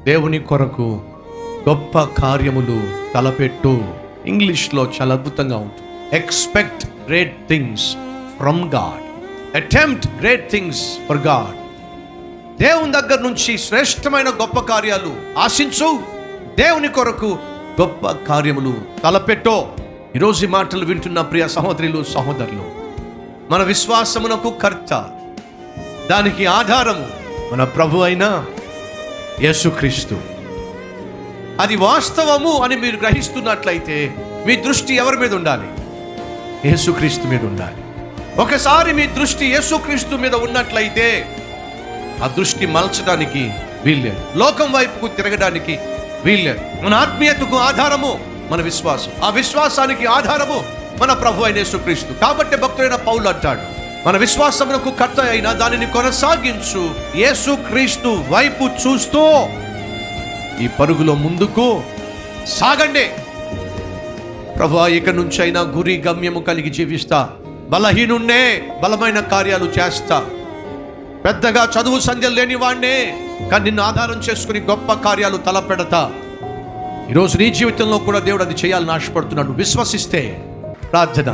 దేవుని కొరకు గొప్ప కార్యములు తలపెట్టు. ఇంగ్లీష్లో చాలా అద్భుతంగా ఉంటుంది. Expect great things from God, attempt great things for God. దేవుని దగ్గర నుంచి శ్రేష్టమైన గొప్ప కార్యాలు ఆశించు. దేవుని కొరకు గొప్ప కార్యములు తలపెట్టో. ఈరోజు ఈ మాటలు వింటున్న ప్రియ సహోదరులు సహోదరులు, మన విశ్వాసమునకు కర్త, దానికి ఆధారము మన ప్రభు అయిన యేసుక్రీస్తు. అది వాస్తవము అని మీరు గ్రహిస్తున్నట్లయితే మీ దృష్టి ఎవరి మీద ఉండాలి? యేసుక్రీస్తు మీద ఉండాలి. ఒకసారి మీ దృష్టి యేసుక్రీస్తు మీద ఉన్నట్లయితే ఆ దృష్టి మలచడానికి వీల్లేదు, లోకం వైపుకు తిరగడానికి వీల్లేదు. మన ఆత్మీయతకు ఆధారము మన విశ్వాసం, ఆ విశ్వాసానికి ఆధారము మన ప్రభు అయిన యేసుక్రీస్తు. కాబట్టి భక్తుడైన పౌలు అంటాడు, మన విశ్వాసమునకు కర్త అయిన దానిని కొనసాగించు యేసుక్రీస్తు వైపు చూస్తూ ఈ పరుగులో ముందుకు సాగండి. ప్రభువా, ఇక నుంచి అయినా గురి గమ్యము కలిగి జీవిస్తా, బలహీనున్నే బలమైన కార్యాలు చేస్తా, పెద్దగా చదువు సంధ్యలు లేని వాడినే కానీ నిన్ను ఆధారం చేసుకుని గొప్ప కార్యాలు తలపెడతా. ఈరోజు నీ జీవితంలో కూడా దేవుడు అది చేయాలని ఆశపడుతున్నాడు. విశ్వసిస్తే ప్రార్థన.